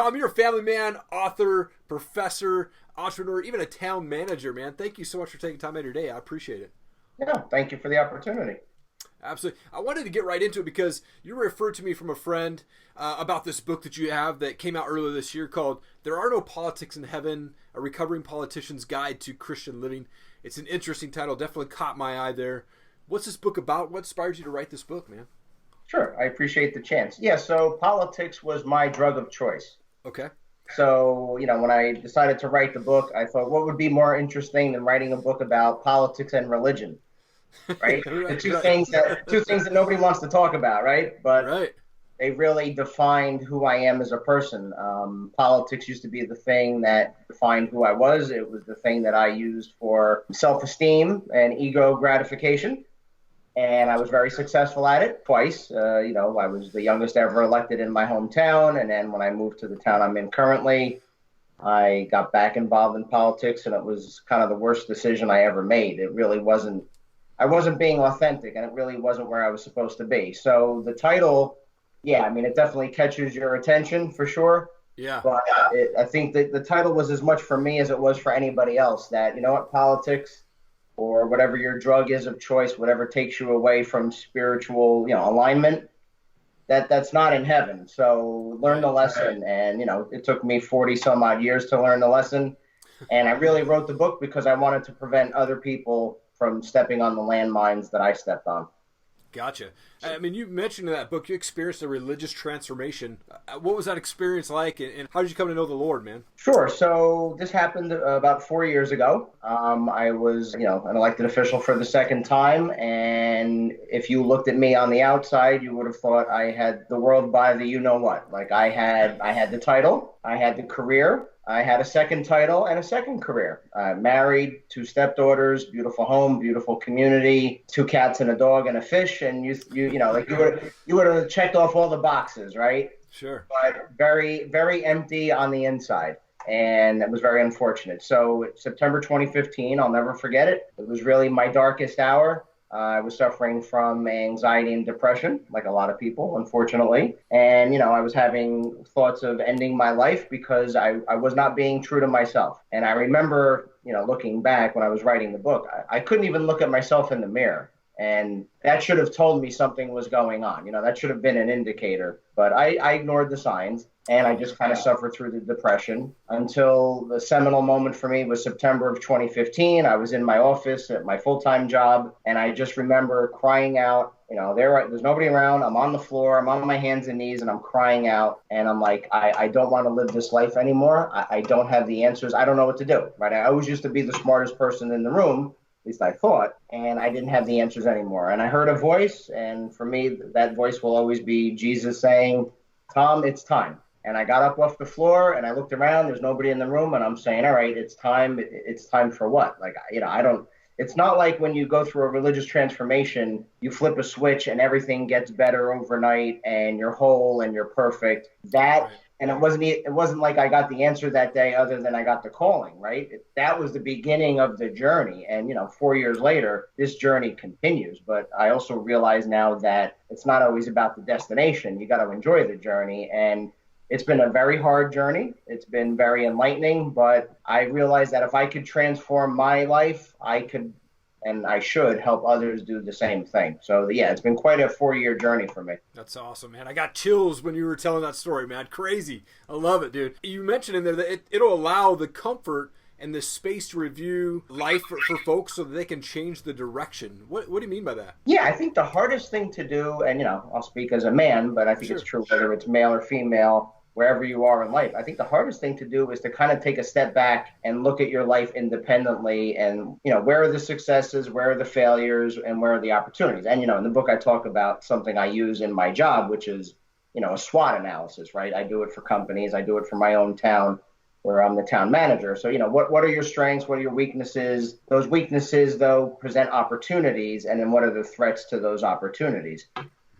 Tom, you're a family man, author, professor, entrepreneur, even a town manager, man. Thank you so much for taking time out of your day. I appreciate it. Yeah, thank you for the opportunity. Absolutely. I wanted to get right into it because you referred to me from a friend about this book that you have that came out earlier this year called There Are No Politics in Heaven, A Recovering Politician's Guide to Christian Living. It's an interesting title. Definitely caught my eye there. What's this book about? What inspired you to write this book, man? Sure, I appreciate the chance. Yeah, so politics was my drug of choice. Okay. So, when I decided to write the book, I thought, what would be more interesting than writing a book about politics and religion? Right? The two things that nobody wants to talk about, right? But they really defined who I am as a person. Politics used to be the thing that defined who I was. It was the thing that I used for self-esteem and ego gratification. And I was very successful at it twice. I was the youngest ever elected in my hometown. And then when I moved to the town I'm in currently, I got back involved in politics, and it was kind of the worst decision I ever made. It really wasn't. I wasn't being authentic, and it really wasn't where I was supposed to be. So the title, it definitely catches your attention for sure. Yeah. But I think that the title was as much for me as it was for anybody else. That, politics or whatever your drug is of choice, whatever takes you away from spiritual, alignment, that's not in heaven. So learn the lesson. And, it took me 40 some odd years to learn the lesson. And I really wrote the book because I wanted to prevent other people from stepping on the landmines that I stepped on. Gotcha. I mean, you mentioned in that book you experienced a religious transformation. What was that experience like, and how did you come to know the Lord, man? Sure. So this happened about 4 years ago. I was, an elected official for the second time, and if you looked at me on the outside, you would have thought I had the world by the you-know-what. Like I had the title, I had the career, I had a second title and a second career. Married, 2 stepdaughters, beautiful home, beautiful community, 2 cats and a dog and a fish, and you would have checked off all the boxes, right? Sure. But very, very empty on the inside, and it was very unfortunate. So September 2015, I'll never forget it. It was really my darkest hour. I was suffering from anxiety and depression, like a lot of people, unfortunately. And, I was having thoughts of ending my life because I was not being true to myself. And I remember, looking back when I was writing the book, I couldn't even look at myself in the mirror. And that should have told me something was going on. That should have been an indicator. But I ignored the signs, and I just kind of suffered through the depression until the seminal moment for me was September of 2015. I was in my office at my full-time job, and I just remember crying out. There's nobody around. I'm on the floor. I'm on my hands and knees, and I'm crying out. And I'm like, I don't want to live this life anymore. I don't have the answers. I don't know what to do. Right? I always used to be the smartest person in the room. At least I thought, and I didn't have the answers anymore. And I heard a voice, and for me, that voice will always be Jesus saying, Tom, it's time. And I got up off the floor, and I looked around. There's nobody in the room, and I'm saying, all right, it's time. It's time for what? Like, it's not like when you go through a religious transformation, you flip a switch, and everything gets better overnight, and you're whole, and you're perfect. And it wasn't like I got the answer that day other than I got the calling, right? That was the beginning of the journey. And, 4 years later, this journey continues. But I also realize now that it's not always about the destination. You got to enjoy the journey. And it's been a very hard journey. It's been very enlightening. But I realized that if I could transform my life, I could and I should help others do the same thing. So, it's been quite a 4-year journey for me. That's awesome, man. I got chills when you were telling that story, man. Crazy. I love it, dude. You mentioned in there that it'll allow the comfort and the space to review life for folks so that they can change the direction. What do you mean by that? Yeah, I think the hardest thing to do, and, I'll speak as a man, but I think It's true whether it's male or female, wherever you are in life. I think the hardest thing to do is to kind of take a step back and look at your life independently and, where are the successes, where are the failures, and where are the opportunities? And, in the book, I talk about something I use in my job, which is, a SWOT analysis, right? I do it for companies. I do it for my own town where I'm the town manager. So, what are your strengths? What are your weaknesses? Those weaknesses, though, present opportunities. And then what are the threats to those opportunities?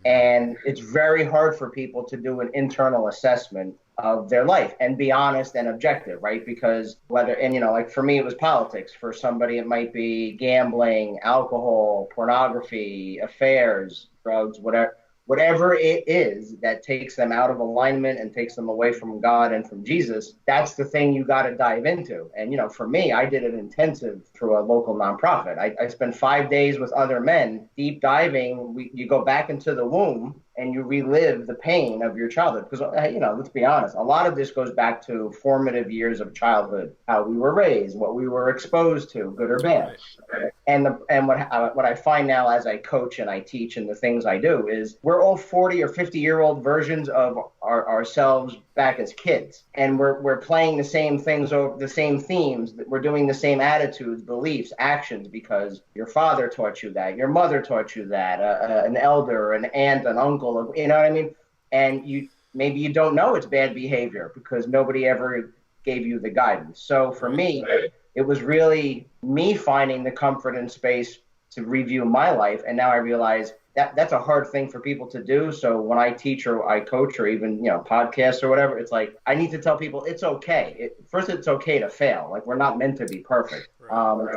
And it's very hard for people to do an internal assessment of their life and be honest and objective, right? Because like for me, it was politics. For somebody, it might be gambling, alcohol, pornography, affairs, drugs, whatever it is that takes them out of alignment and takes them away from God and from Jesus, that's the thing you got to dive into. And, for me, I did an intensive through a local nonprofit. I spent 5 days with other men, deep diving. You go back into the womb and you relive the pain of your childhood. Because, let's be honest, a lot of this goes back to formative years of childhood, how we were raised, what we were exposed to, good or bad. Right. And what I find now as I coach and I teach and the things I do is we're all 40 or 50-year-old versions of ourselves back as kids. And we're playing the same things over the same themes. We're doing the same attitudes, beliefs, actions because your father taught you that, your mother taught you that, an elder, an aunt, an uncle, you know what I mean? And maybe you don't know it's bad behavior because nobody ever gave you the guidance. So for me, it was really me finding the comfort and space to review my life. And now I realize that's a hard thing for people to do. So when I teach or I coach or even, podcasts or whatever, it's like, I need to tell people it's okay. First, it's okay to fail. Like, we're not meant to be perfect.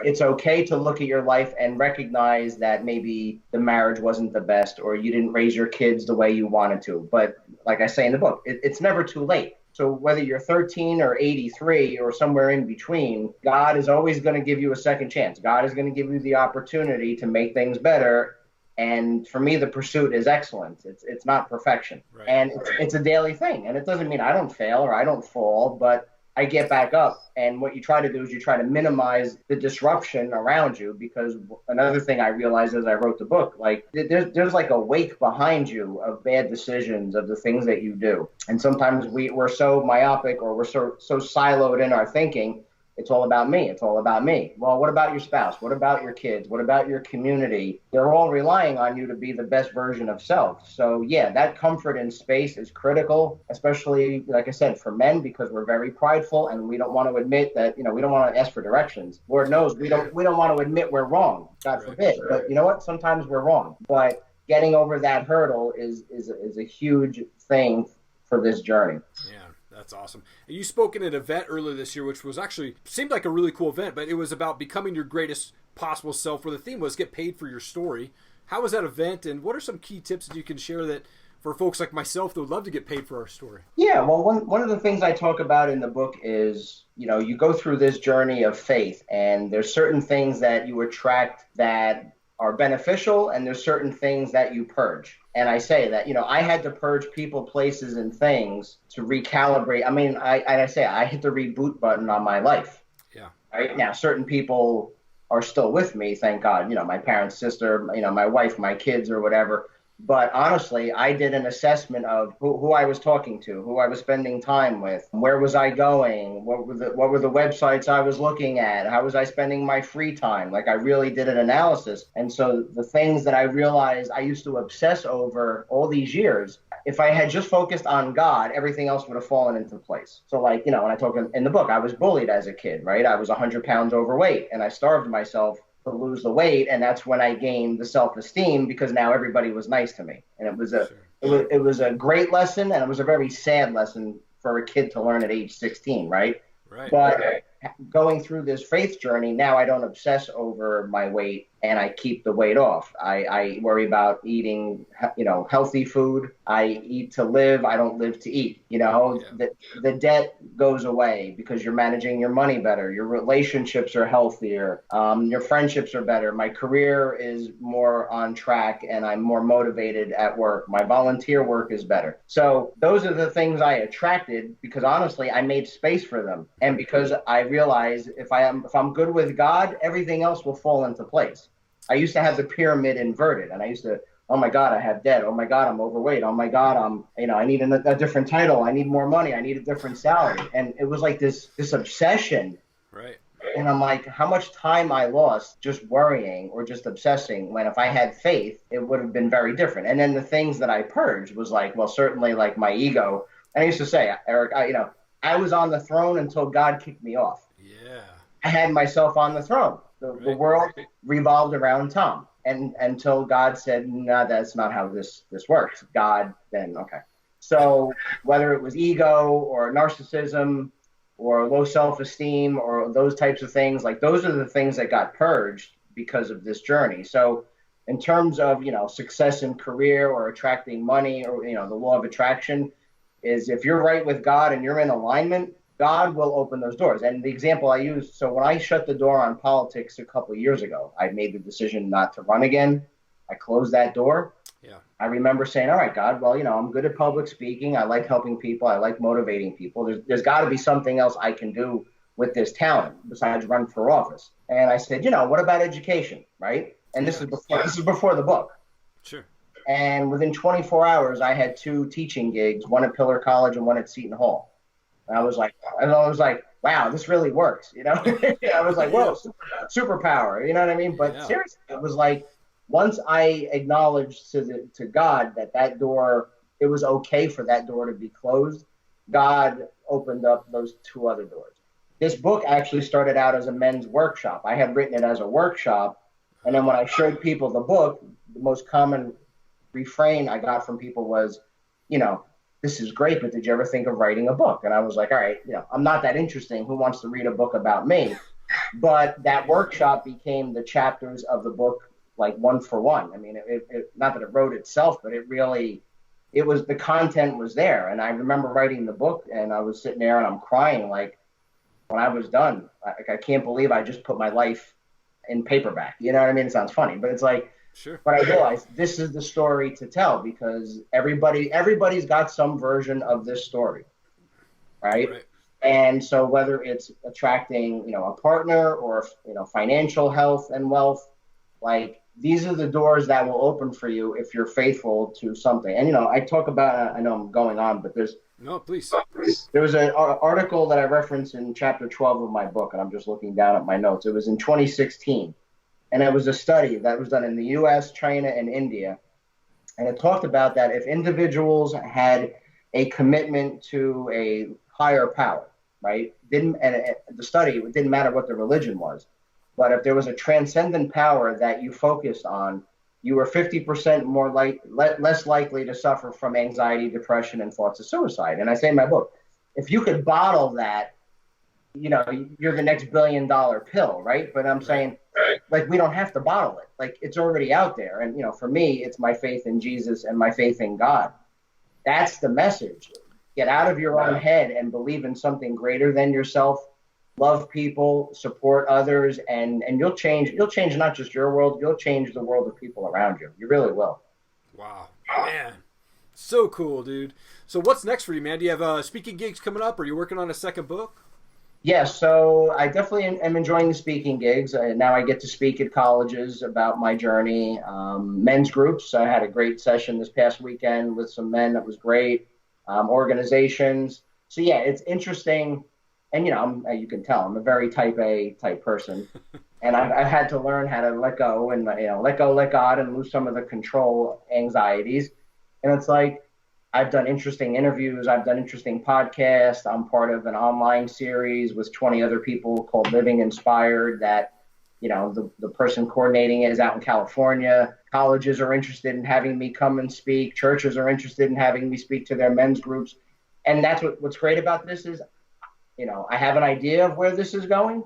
It's okay to look at your life and recognize that maybe the marriage wasn't the best or you didn't raise your kids the way you wanted to. But like I say in the book, it's never too late. So whether you're 13 or 83 or somewhere in between, God is always going to give you a second chance. God is going to give you the opportunity to make things better. And for me, the pursuit is excellence. It's not perfection. Right. And it's a daily thing. And it doesn't mean I don't fail or I don't fall, but I get back up. And what you try to do is you try to minimize the disruption around you, because another thing I realized as I wrote the book, like there's like a wake behind you of bad decisions, of the things that you do. And sometimes we're so myopic or we're so siloed in our thinking. It's all about me. It's all about me. Well, what about your spouse? What about your kids? What about your community? They're all relying on you to be the best version of self. So yeah, that comfort in space is critical, especially, like I said, for men, because we're very prideful and we don't want to admit that, we don't want to ask for directions. Lord knows we don't want to admit we're wrong, God forbid. But you know what? Sometimes we're wrong. But getting over that hurdle is a huge thing for this journey. Yeah. That's awesome. You spoke at an event earlier this year, which was actually seemed like a really cool event, but it was about becoming your greatest possible self, where the theme was get paid for your story. How was that event, and what are some key tips that you can share that for folks like myself that would love to get paid for our story? Yeah, well, one of the things I talk about in the book is, you go through this journey of faith, and there's certain things that you attract that are beneficial, and there's certain things that you purge. And I say that, I had to purge people, places, and things to recalibrate. I mean, I hit the reboot button on my life. Yeah. Right now, certain people are still with me, thank God. My parents, sister, my wife, my kids, or whatever. But honestly, I did an assessment of who I was talking to, who I was spending time with, where was I going, what were the websites I was looking at, how was I spending my free time. Like, I really did an analysis. And so the things that I realized I used to obsess over all these years, if I had just focused on God, everything else would have fallen into place. So like, when I talk in the book, I was bullied as a kid, right? I was 100 pounds overweight and I starved myself to lose the weight, and that's when I gained the self-esteem, because now everybody was nice to me. And it was a great lesson, and it was a very sad lesson for a kid to learn at age 16, right? Right. But going through this faith journey, now I don't obsess over my weight and I keep the weight off. I worry about eating, healthy food. I eat to live. I don't live to eat. The debt goes away because you're managing your money better. Your relationships are healthier. Your friendships are better. My career is more on track and I'm more motivated at work. My volunteer work is better. So those are the things I attracted because honestly, I made space for them. And because I realized if I'm good with God, everything else will fall into place. I used to have the pyramid inverted, and I used to, oh my God, I have debt. Oh my God, I'm overweight. Oh my God, I need a different title. I need more money. I need a different salary. And it was like this obsession. Right. And I'm like, how much time I lost just worrying or just obsessing, when if I had faith, it would have been very different. And then the things that I purged was like, well, certainly like my ego. And I used to say, Eric, I was on the throne until God kicked me off. Yeah. I had myself on the throne. The world revolved around Tom, and until God said, no, that's not how this works. God, then, okay. So whether it was ego or narcissism or low self-esteem or those types of things, like those are the things that got purged because of this journey. So in terms of, success in career or attracting money or, the law of attraction is if you're right with God and you're in alignment, God will open those doors. And the example I use, so when I shut the door on politics a couple of years ago, I made the decision not to run again. I closed that door. Yeah. I remember saying, all right, God, well, I'm good at public speaking. I like helping people. I like motivating people. There's got to be something else I can do with this talent besides run for office. And I said, what about education, right? And this is before the book. Sure. And within 24 hours, I had 2 teaching gigs, one at Pillar College and one at Seton Hall. And I was like, wow, this really works. I was like, whoa, superpower. You know what I mean? But seriously, it was like, once I acknowledged to God that door, it was okay for that door to be closed, God opened up those 2 other doors. This book actually started out as a men's workshop. I had written it as a workshop. And then when I showed people the book, the most common refrain I got from people was, this is great, but did you ever think of writing a book? And I was like, all right, I'm not that interesting. Who wants to read a book about me? But that workshop became the chapters of the book, like one for one. I mean, it not that it wrote itself, but the content was there. And I remember writing the book and I was sitting there and I'm crying. Like when I was done, I can't believe I just put my life in paperback. You know what I mean? It sounds funny, but it's like, sure. But I realized this is the story to tell because everybody's got some version of this story. Right. And so whether it's attracting, a partner or, financial health and wealth, like these are the doors that will open for you if you're faithful to something. And, I talk about, I know I'm going on, but no, please. There was an article that I referenced in chapter 12 of my book, and I'm just looking down at my notes. It was in 2016, and it was a study that was done in the U.S., China, and India. And it talked about that if individuals had a commitment to a higher power, right? The study, it didn't matter what the religion was. But if there was a transcendent power that you focused on, you were 50% less likely to suffer from anxiety, depression, and thoughts of suicide. And I say in my book, if you could bottle that, you're the next $1 billion pill, right? But I'm saying, like, we don't have to bottle it. Like, it's already out there. And, for me, it's my faith in Jesus and my faith in God. That's the message. Get out of your own head and believe in something greater than yourself. Love people, support others, and you'll change not just your world, you'll change the world of people around you. You really will. Wow. Man. So cool, dude. So what's next for you, man? Do you have speaking gigs coming up? Or are you working on a second book? Yeah, so I definitely am enjoying the speaking gigs. Now I get to speak at colleges about my journey. Men's groups, I had a great session this past weekend with some men. That was great. Organizations. So yeah, it's interesting. And, you can tell I'm a very type A type person. And I've had to learn how to let go and, let God and lose some of the control anxieties. And it's like, I've done interesting interviews. I've done interesting podcasts. I'm part of an online series with 20 other people called Living Inspired that, the person coordinating it is out in California. Colleges are interested in having me come and speak. Churches are interested in having me speak to their men's groups. And that's what's great about this is, I have an idea of where this is going,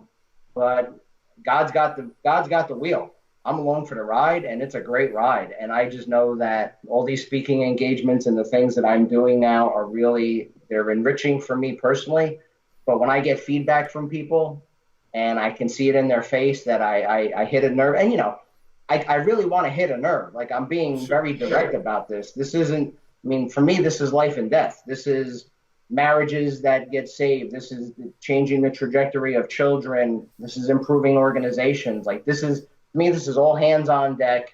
but God's got the wheel. I'm along for the ride, and it's a great ride. And I just know that all these speaking engagements and the things that I'm doing now are they're enriching for me personally. But when I get feedback from people and I can see it in their face that I hit a nerve, and, I really want to hit a nerve. Like, I'm being very direct about this. This isn't, for me, this is life and death. This is marriages that get saved. This is changing the trajectory of children. This is improving organizations. Like, this is all hands on deck.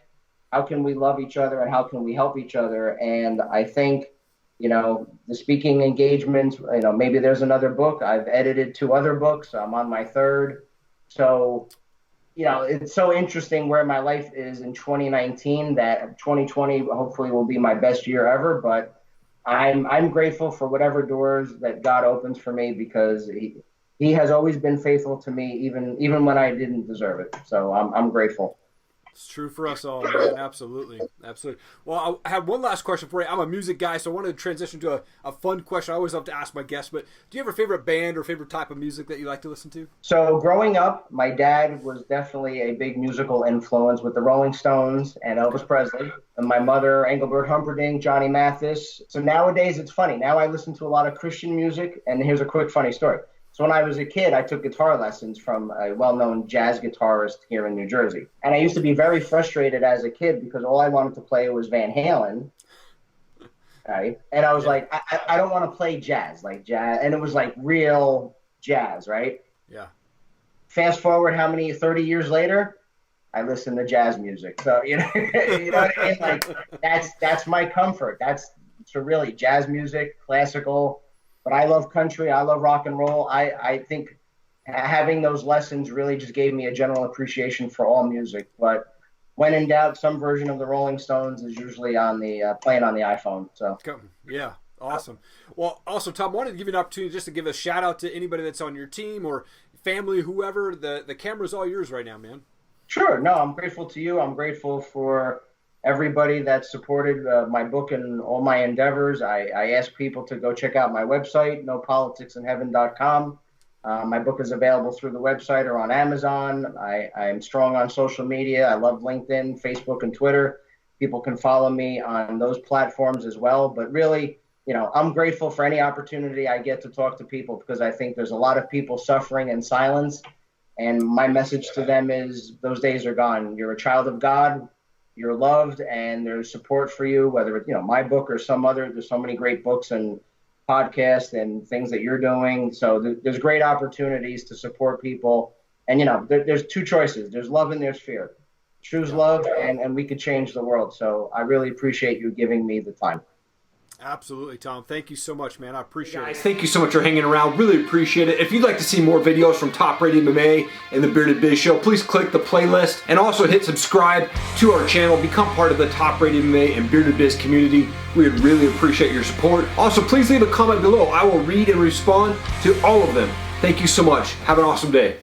How can we love each other and how can we help each other? And I think, the speaking engagements, maybe there's another book. I've edited 2 other books. I'm on my 3rd. So, it's so interesting where my life is in 2019 that 2020 hopefully will be my best year ever. But I'm grateful for whatever doors that God opens for me because he has always been faithful to me, even when I didn't deserve it. So I'm grateful. It's true for us all, man. Absolutely. Absolutely. Well, I have one last question for you. I'm a music guy, so I wanted to transition to a fun question. I always love to ask my guests, but do you have a favorite band or favorite type of music that you like to listen to? So growing up, my dad was definitely a big musical influence with the Rolling Stones and Elvis Presley. And my mother, Engelbert Humperdinck, Johnny Mathis. So nowadays, it's funny. Now I listen to a lot of Christian music, and here's a quick funny story. So when I was a kid, I took guitar lessons from a well-known jazz guitarist here in New Jersey. And I used to be very frustrated as a kid because all I wanted to play was Van Halen. Right? And I was like, I don't want to play jazz, like jazz. And it was like real jazz, right? Yeah. Fast forward 30 years later, I listen to jazz music. So, you know what I mean? Like, that's my comfort. So really jazz music, classical. But I love country. I love rock and roll. I think having those lessons really just gave me a general appreciation for all music. But when in doubt, some version of the Rolling Stones is usually on the playing on the iPhone. So yeah, awesome. Well, also, Tom, I wanted to give you an opportunity just to give a shout out to anybody that's on your team or family, whoever. The camera's all yours right now, man. Sure. No, I'm grateful to you. I'm grateful for everybody that supported my book and all my endeavors. I ask people to go check out my website, nopoliticsinheaven.com. My book is available through the website or on Amazon. I am strong on social media. I love LinkedIn, Facebook, and Twitter. People can follow me on those platforms as well. But really, I'm grateful for any opportunity I get to talk to people because I think there's a lot of people suffering in silence. And my message to them is those days are gone. You're a child of God. You're loved, and there's support for you, whether it's, my book or some other. There's so many great books and podcasts and things that you're doing. So there's great opportunities to support people. And, there's two choices. There's love and there's fear. Choose love, and we could change the world. So I really appreciate you giving me the time. Absolutely, Tom. Thank you so much, man. I appreciate it. Thank you so much for hanging around. Really appreciate it. If you'd like to see more videos from Top Rated MMA and the Bearded Biz Show, please click the playlist and also hit subscribe to our channel. Become part of the Top Rated MMA and Bearded Biz community. We would really appreciate your support. Also, please leave a comment below. I will read and respond to all of them. Thank you so much. Have an awesome day.